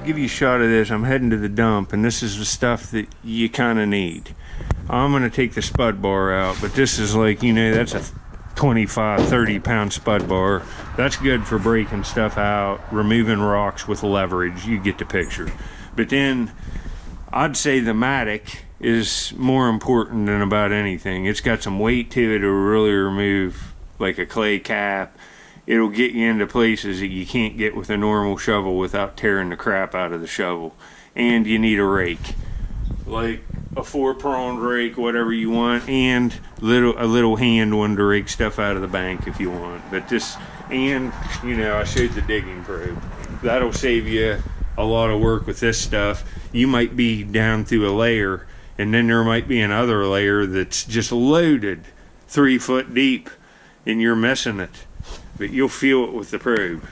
give you a shot of this. I'm heading to the dump, and this is the stuff that you kind of need. I'm going to take the spud bar out, but this is like, you know, that's a 25, 30 pound spud bar. That's good for breaking stuff out, removing rocks with leverage. You get the picture. But then I'd say the Matic is more important than about anything. It's got some weight to it. It'll really remove like a clay cap. It'll get you into places that you can't get with a normal shovel without tearing the crap out of the shovel. And you need a rake, like a 4-pronged rake, whatever you want, and a little hand one to rake stuff out of the bank if you want. But this, and you know, I showed the digging probe. That'll save you a lot of work with this stuff. You might be down through a layer, and then there might be another layer that's just loaded 3 foot deep, and you're missing it. But you'll feel it with the probe.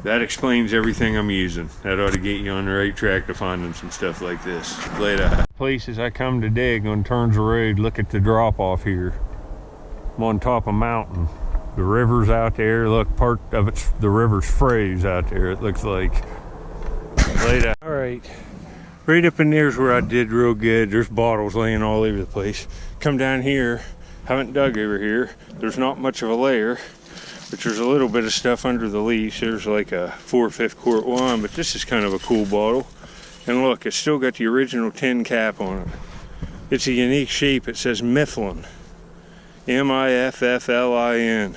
That explains everything I'm using. That ought to get you on the right track to finding some stuff like this. Later. Places I come to dig on turns of road, look at the drop off here. I'm on top of a mountain. The river's out there. Look, part of it's, the river's froze out there, it looks like. Later. All right. Right up in there's where I did real good. There's bottles laying all over the place. Come down here, haven't dug over here. There's not much of a layer, but there's a little bit of stuff under the leaf. There's like a 4/5 quart one, but this is kind of a cool bottle. And look, it's still got the original tin cap on it. It's a unique shape. It says Mifflin. Mifflin.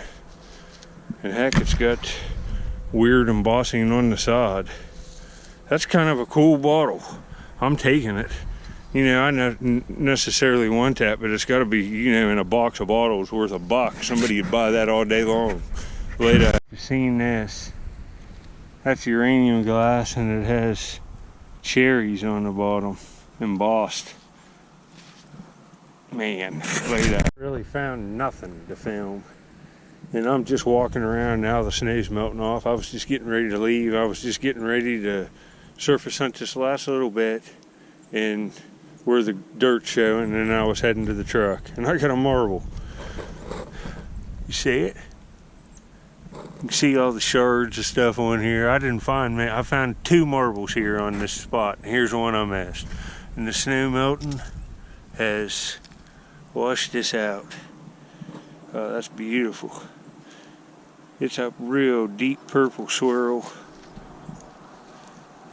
And heck, it's got weird embossing on the side. That's kind of a cool bottle. I'm taking it. You know, I don't necessarily want that, but it's got to be, you know, in a box of bottles worth $1. Somebody would buy that all day long. Later. You've seen this. That's uranium glass, and it has cherries on the bottom, embossed. Man, later. Really found nothing to film. And I'm just walking around now. The snow's melting off. I was just getting ready to leave. I was just getting ready to surface hunt this last little bit, and where the dirt's showing, and I was heading to the truck. And I got a marble. You see it? You can see all the shards of stuff on here. I found 2 marbles here on this spot. And here's one I missed. And the snow melting has washed this out. That's beautiful. It's a real deep purple swirl,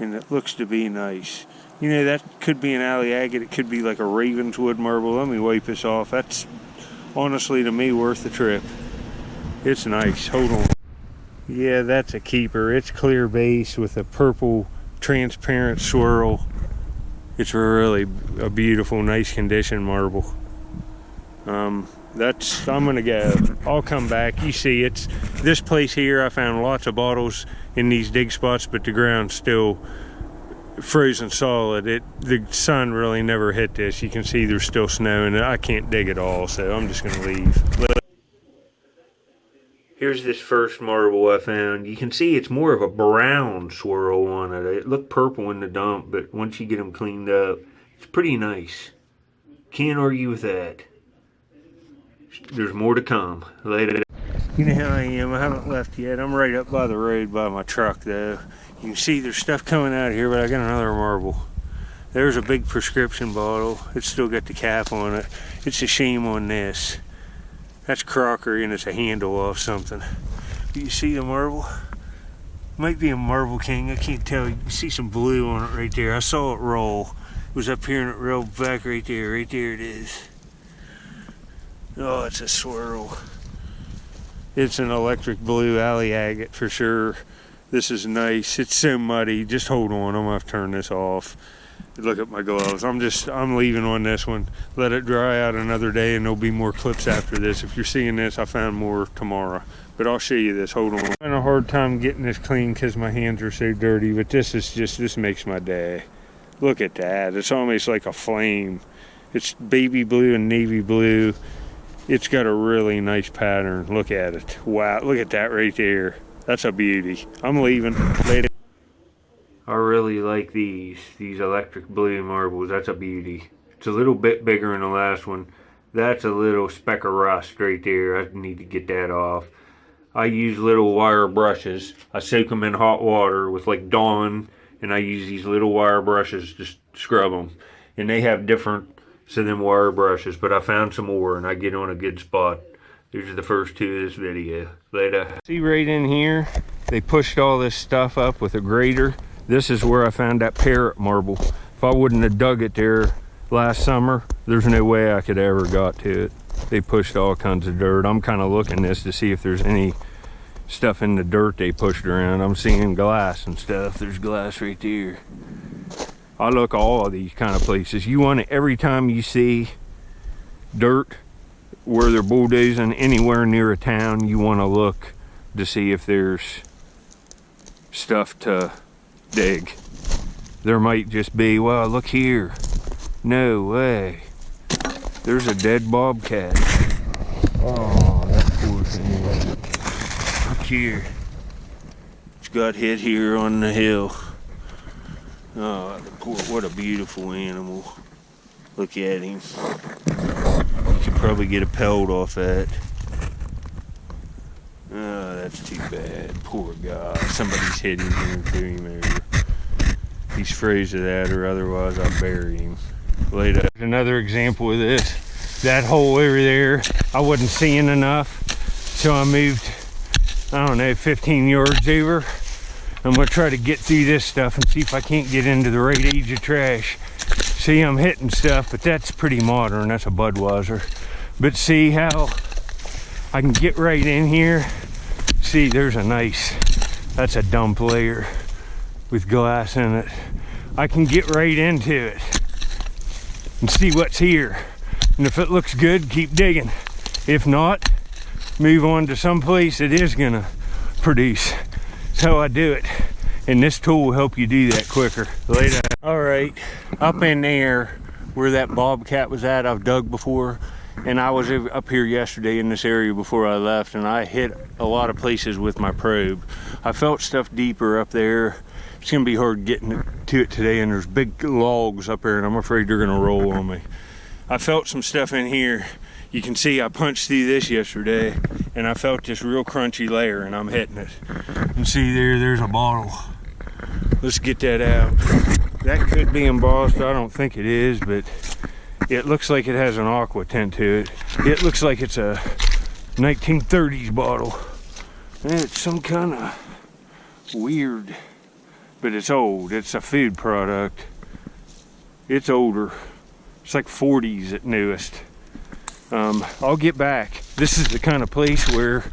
and it looks to be nice. You know, that could be an alley agate. It could be like a Ravenswood marble. Let me wipe this off. That's honestly, to me, worth the trip. It's nice. Hold on. Yeah, that's a keeper. It's clear base with a purple transparent swirl. It's really a beautiful, nice condition marble. I'm gonna go. I'll come back. You see, it's this place here. I found lots of bottles in these dig spots, but the ground's still frozen solid. The sun really never hit this. You can see there's still snow, and I can't dig it all, so I'm just gonna leave. Here's this first marble I found. You can see it's more of a brown swirl on it. It looked purple in the dump, but once you get them cleaned up, it's pretty nice. Can't argue with that. There's more to come. Later. You know how I am. I haven't left yet. I'm right up by the road by my truck, though. You can see there's stuff coming out of here, but I got another marble. There's a big prescription bottle. It's still got the cap on it. It's a shame on this. That's crockery, and it's a handle off something. Do you see the marble? Might be a Marble King. I can't tell. You can see some blue on it right there. I saw it roll. It was up here and it rolled back right there. Right there it is. Oh, it's a swirl. It's an electric blue alley agate for sure. This is nice. It's so muddy. Just hold on. I'm gonna have to turn this off. Look at my gloves. I'm leaving on this one. Let it dry out another day, and there'll be more clips after this. If you're seeing this, I found more tomorrow. But I'll show you this. Hold on. I'm having a hard time getting this clean because my hands are so dirty, but this makes my day. Look at that. It's almost like a flame. It's baby blue and navy blue. It's got a really nice pattern. Look at it. Wow, look at that right there. That's a beauty. I'm leaving. Later. I really like these electric blue marbles. That's a beauty. It's a little bit bigger than the last one. That's a little speck of rust right there. I need to get that off. I use little wire brushes. I soak them in hot water with like Dawn and I use these little wire brushes to scrub them. And they have different so them wire brushes, but I found some more and I get on a good spot. These are the first two of this video. Later. See right in here, they pushed all this stuff up with a grater. This is where I found that parrot marble. If I wouldn't have dug it there last summer, there's no way I could ever got to it. They pushed all kinds of dirt. I'm kind of looking this to see if there's any stuff in the dirt they pushed around. I'm seeing glass and stuff. There's glass right there. I look all of these kind of places. You want to, every time you see dirt where they're bulldozing anywhere near a town, you want to look to see if there's stuff to dig. There might just be, well, look here. No way. There's a dead bobcat. Oh, that poor thing. Look here. It's got hit here on the hill. Oh, the poor, what a beautiful animal. Look at him. You could probably get a pelt off that. Oh, that's too bad. Poor guy. Somebody's hit him here and threw him over. He's afraid of that, or otherwise I'll bury him. Later. Another example of this. That hole over there, I wasn't seeing enough, so I moved, I don't know, 15 yards over. I'm gonna try to get through this stuff and see if I can't get into the right age of trash. See, I'm hitting stuff, but that's pretty modern. That's a Budweiser. But see how I can get right in here. See, there's a nice, that's a dump layer with glass in it. I can get right into it and see what's here. And if it looks good, keep digging. If not, move on to some place that is gonna produce. That's how I do it. And this tool will help you do that quicker. Later. All right, up in there where that bobcat was at, I've dug before. And I was up here yesterday in this area before I left, and I hit a lot of places with my probe. I felt stuff deeper up there. It's gonna be hard getting to it today, and there's big logs up there, and I'm afraid they're gonna roll on me. I felt some stuff in here. You can see I punched through this yesterday, and I felt this real crunchy layer, and I'm hitting it. And see there's a bottle. Let's get that out. That could be embossed. I don't think it is, but it looks like it has an aqua tint to it. It looks like it's a 1930s bottle. And it's some kind of weird, but it's old. It's a food product. It's older. It's like 40s at newest. I'll get back. This is the kind of place where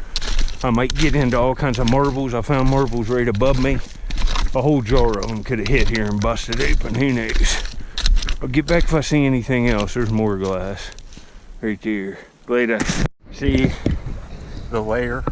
I might get into all kinds of marbles. I found marbles right above me. A whole jar of them could have hit here and busted open. Who knows? I'll get back if I see anything else. There's more glass right there. Later. See the layer?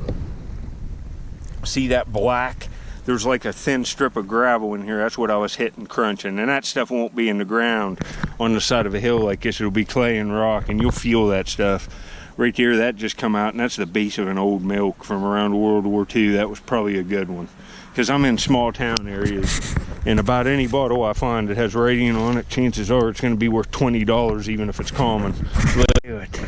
See that black? There's like a thin strip of gravel in here. That's what I was hitting, crunching. And that stuff won't be in the ground on the side of a hill like this. It'll be clay and rock, and you'll feel that stuff. Right there, that just come out, and that's the base of an old milk from around World War II. That was probably a good one. Because I'm in small town areas, and about any bottle I find that has writing on it, chances are it's going to be worth $20 even if it's common. Let's do it.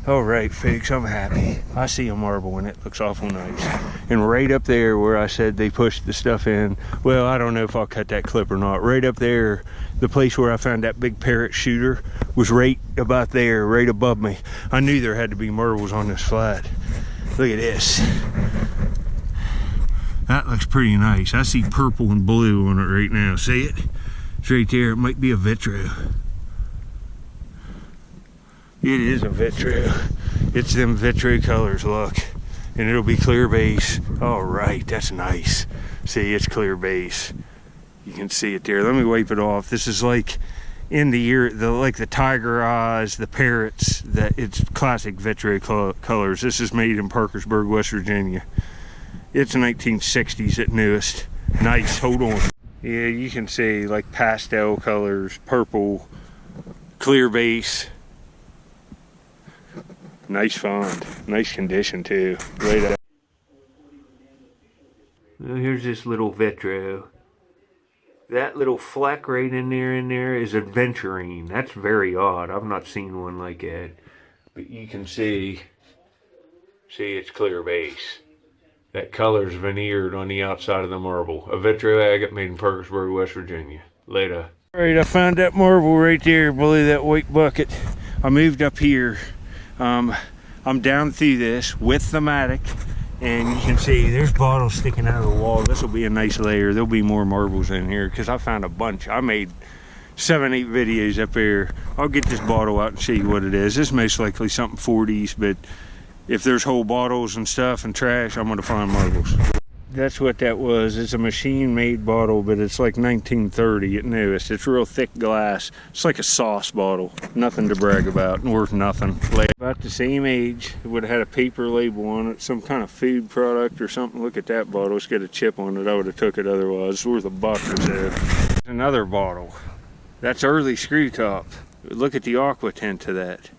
All right, folks, I'm happy. I see a marble and it looks awful nice. And right up there where I said they pushed the stuff in, well, I don't know if I'll cut that clip or not. Right up there, the place where I found that big parrot shooter was right about there, right above me. I knew there had to be marbles on this flat. Look at this. That looks pretty nice. I see purple and blue on it right now. See it? It's right there. It might be a Vitro. It is a Vitro. It's them Vitro colors, look. And it'll be clear base. All right, that's nice. See, it's clear base. You can see it there. Let me wipe it off. This is like in the ear, like the tiger eyes, the parrots. It's classic Vitro colors. This is made in Parkersburg, West Virginia. It's 1960s at newest. Nice, hold on. Yeah, you can see like pastel colors, purple, clear base. Nice find, nice condition too. Right up. Well, here's this little Vitro. That little fleck right in there is aventurine. That's very odd. I've not seen one like that. But you can see it's clear base. That color's veneered on the outside of the marble. A Vitro Agate made in Parkersburg, West Virginia. Later. Alright, I found that marble right there below that white bucket. I moved up here. I'm down through this with the matic, and you can see there's bottles sticking out of the wall. This will be a nice layer. There'll be more marbles in here because I found a bunch. I made 7-8 videos up here. I'll get this bottle out and show you what it is. This is most likely something 40s, but if there's whole bottles and stuff and trash, I'm gonna find marbles. That's what that was. It's a machine-made bottle, but it's like 1930 at newest. It's real thick glass. It's like a sauce bottle. Nothing to brag about and worth nothing. About the same age. It would have had a paper label on it, some kind of food product or something. Look at that bottle. It's got a chip on it. I would have took it otherwise. It's worth $1 or so. Another bottle. That's early screw top. Look at the aqua tint to that.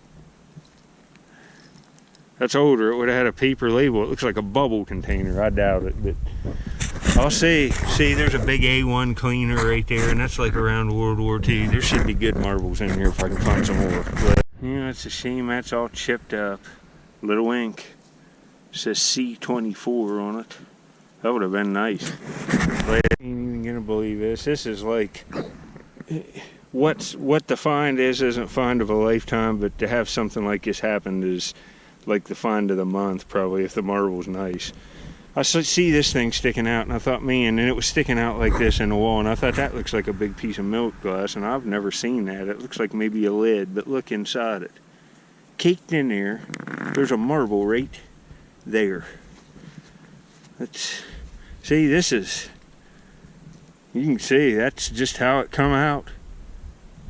That's older. It would have had a paper label. It looks like a bubble container. I doubt it, but I'll see. See, there's a big A1 cleaner right there, and that's like around World War II. There should be good marbles in here if I can find some more. But, you know, it's a shame that's all chipped up. Little ink. It says C24 on it. That would have been nice. But I ain't even gonna believe this. This is like what the find is isn't find of a lifetime, but to have something like this happen is like the find of the month, probably, if the marble's nice. I see this thing sticking out, and I thought, man, and it was sticking out like this in the wall, and I thought that looks like a big piece of milk glass, and I've never seen that. It looks like maybe a lid, but look inside it. Caked in there, there's a marble right there. Let's see, this is, you can see that's just how it come out.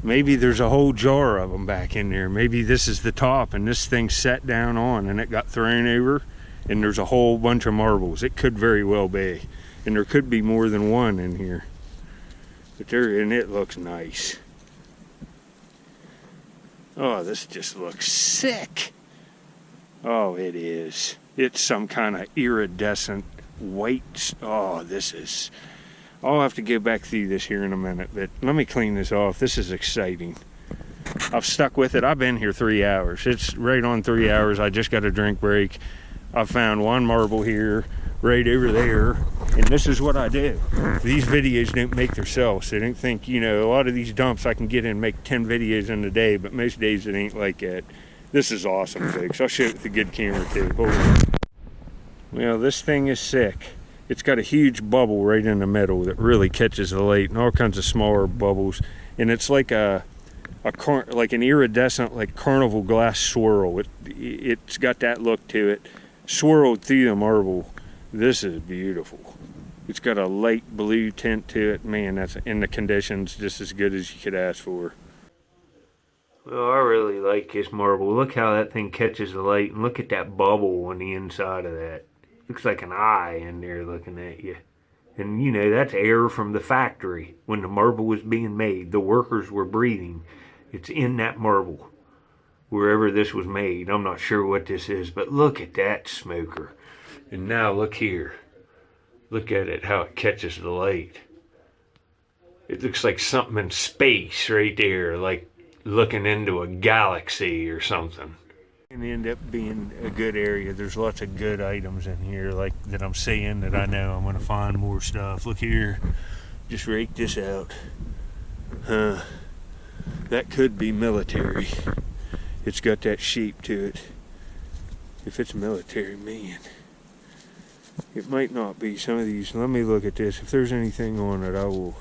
Maybe there's a whole jar of them back in there. Maybe this is the top and this thing sat down on and it got thrown over and there's a whole bunch of marbles. It could very well be. And there could be more than one in here. But there, and it looks nice. Oh, this just looks sick. Oh, it is. It's some kind of iridescent white. Oh, this is... I'll have to go back through this here in a minute, but let me clean this off. This is exciting. I've stuck with it. I've been here 3 hours. It's right on 3 hours. I just got a drink break. I found one marble here, right over there, and this is what I do. These videos don't make themselves, so don't think, you know, a lot of these dumps I can get in and make 10 videos in a day, but most days it ain't like that. This is awesome, folks. I'll show it with a good camera too. Hold on. Well, this thing is sick. It's got a huge bubble right in the middle that really catches the light, and all kinds of smaller bubbles. And it's like like an iridescent, like carnival glass swirl. It's got that look to it, swirled through the marble. This is beautiful. It's got a light blue tint to it. Man, that's in the conditions just as good as you could ask for. Well, I really like this marble. Look how that thing catches the light, and look at that bubble on the inside of that. Looks like an eye in there looking at you. And you know, that's air from the factory. When the marble was being made, the workers were breathing. It's in that marble, wherever this was made. I'm not sure what this is, but look at that smoker. And now look here. Look at it, how it catches the light. It looks like something in space right there, like looking into a galaxy or something. And end up being a good area. There's lots of good items in here, like that I'm seeing that I know I'm gonna find more stuff. Look here, just rake this out. That could be military. It's got that shape to it. If it's military, man, it might not be. Some of these, let me look at this. If there's anything on it, I will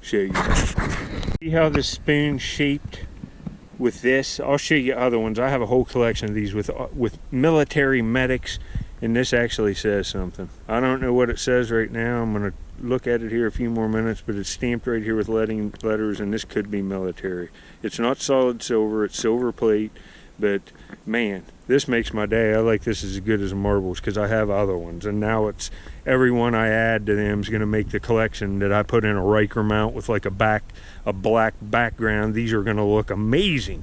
show you. See how this spoon's shaped? With this, I'll show you other ones. I have a whole collection of these with military medics, and this actually says something. I don't know what it says right now. I'm gonna look at it here a few more minutes, but it's stamped right here with letters, and this could be military. It's not solid silver, it's silver plate, but man, this makes my day. I like this as good as marbles because I have other ones, and now it's every one I add to them is going to make the collection that I put in a Riker mount with like a black background. These are going to look amazing.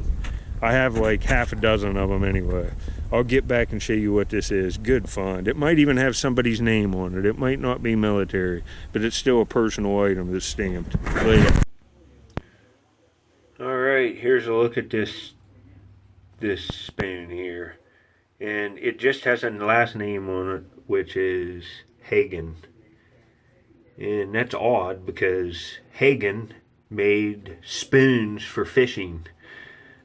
I have like half a dozen of them anyway. I'll get back and show you what this is. Good fun. It might even have somebody's name on it. It might not be military, but it's still a personal item that's stamped. Later. All right, here's a look at this spoon here. And it just has a last name on it, which is Hagen. And that's odd because Hagen made spoons for fishing.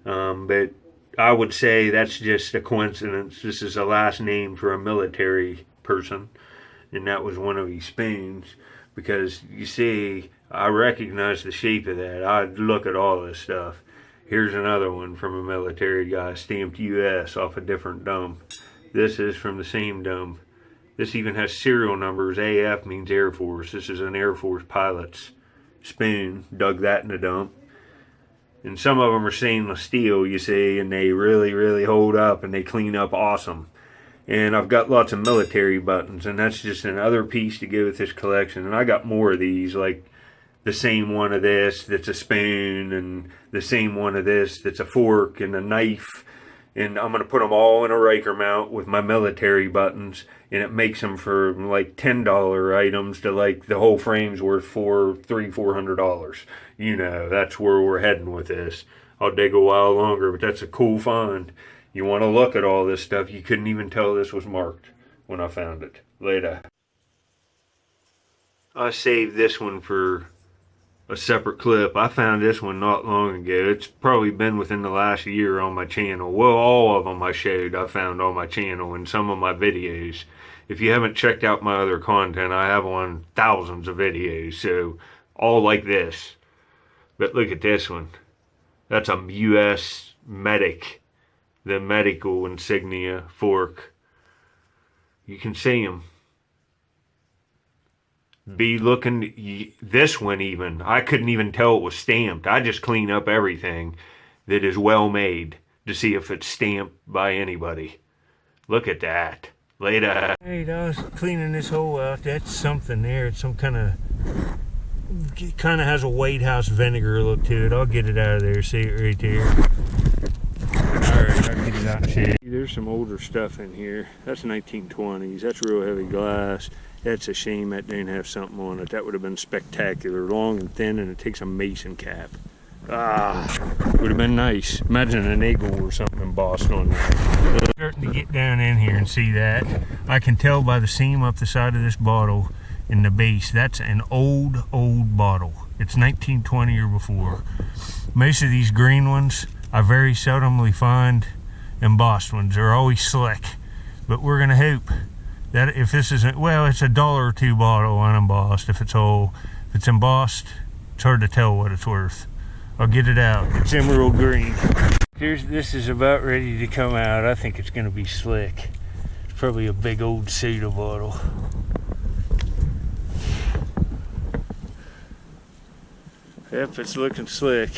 But I would say that's just a coincidence. This is a last name for a military person, and that was one of his spoons. Because you see, I recognize the shape of that. I look at all this stuff. Here's another one from a military guy, stamped US off a different dump. This is from the same dump. This even has serial numbers. AF means Air Force. This is an Air Force pilot's spoon. Dug that in the dump. And some of them are stainless steel, you see, and they really, really hold up and they clean up awesome. And I've got lots of military buttons, and that's just another piece to go with this collection. And I got more of these, like the same one of this that's a spoon, and the same one of this that's a fork and a knife. And I'm going to put them all in a Riker mount with my military buttons, and it makes them for like $10 items to like the whole frame's worth $400. You know, that's where we're heading with this. I'll dig a while longer, but that's a cool find. You want to look at all this stuff. You couldn't even tell this was marked when I found it. Later. I saved this one for a separate clip. I found this one not long ago. It's probably been within the last year on my channel. Well, all of them I found on my channel in some of my videos. If you haven't checked out my other content, I have on thousands of videos, so all like this. But look at this one. That's a U.S. medic. The medical insignia fork. You can see them. Be looking, this one even, I couldn't even tell it was stamped. I just clean up everything that is well made to see if it's stamped by anybody. Look at that. Later. Hey, I was cleaning this hole out. That's something there. It's some kind of, it kind of has a White House vinegar look to it. I'll get it out of there. See it right there. Alright, I'll get it out and see. There's some older stuff in here. That's 1920s. That's real heavy glass. That's a shame that didn't have something on it. That would have been spectacular. Long and thin, and it takes a mason cap. Would have been nice. Imagine an eagle or something embossed on there. Starting to get down in here and see that. I can tell by the seam up the side of this bottle in the base. That's an old bottle. It's 1920 or before. Most of these green ones, I very seldomly find embossed ones. They're always slick. But we're going to hope that if this isn't, well, it's $1 or $2 bottle unembossed. If it's whole, if it's embossed, it's hard to tell what it's worth. I'll get it out. It's emerald green. This is about ready to come out. I think it's going to be slick. It's probably a big old soda bottle. Yep, it's looking slick.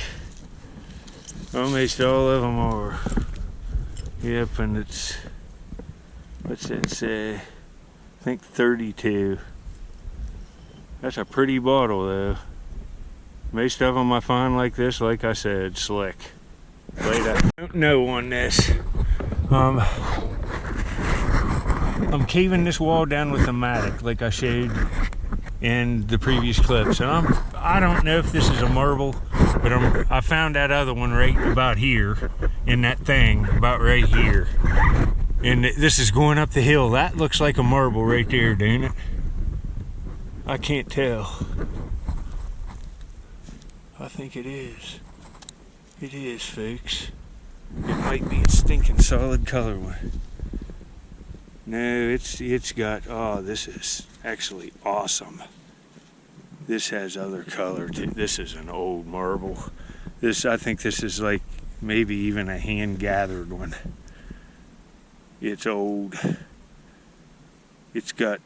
Almost all of them are. Yep, and it's, what's that say? I think 32. That's a pretty bottle though. Most of them I find like this, like I said, slick. Later. I don't know on this. I'm caving this wall down with a mattock like I showed in the previous clips. And I don't know if this is a marble, but I found that other one right about here in that thing, about right here. And this is going up the hill. That looks like a marble right there, don't it? I can't tell. I think it is. It is, folks. It might be a stinking solid color one. No, it's got, oh, this is actually awesome. This has other color too. This is an old marble. I think this is like maybe even a hand-gathered one. It's old. It's got,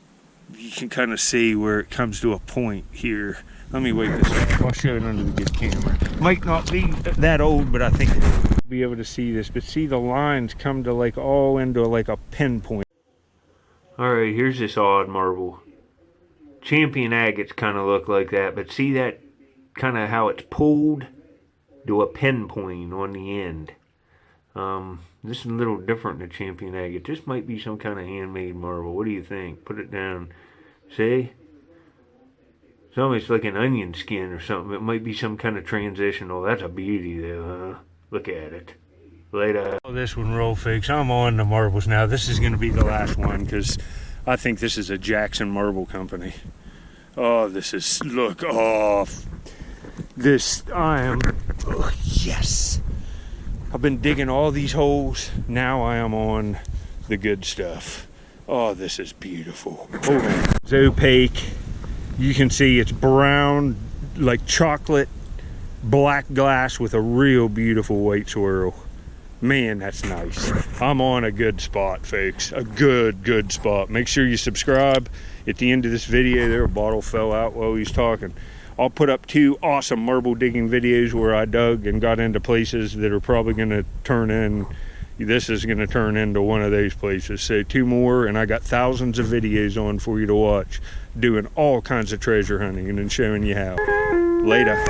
you can kind of see where it comes to a point here. Let me wipe this off. I'll show it under the good camera. Might not be that old, but I think you'll be able to see this. But see, the lines come to like all into like a pinpoint. Alright, here's this odd marble. Champion agates kind of look like that, but see that kind of how it's pulled to a pinpoint on the end. This is a little different than champion agate. This might be some kind of handmade marble. What do you think? Put it down. See? It's almost like an onion skin or something. It might be some kind of transitional. That's a beauty though, huh? Look at it. Later. This one roll fix. I'm on the marbles now. This is going to be the last one because I think this is a Jackson Marble Company. Oh, this is, look, oh, this, oh, yes. I've been digging all these holes. Now I am on the good stuff. Oh, this is beautiful. Hold on. It's opaque. You can see it's brown, like chocolate, black glass with a real beautiful white swirl. Man, that's nice. I'm on a good spot, folks. A good spot. Make sure you subscribe. At the end of this video there, a bottle fell out while he was talking. I'll put up 2 awesome marble digging videos where I dug and got into places that are probably gonna turn in, this is gonna turn into one of those places. So 2 more, and I got thousands of videos on for you to watch, doing all kinds of treasure hunting and then showing you how. Later.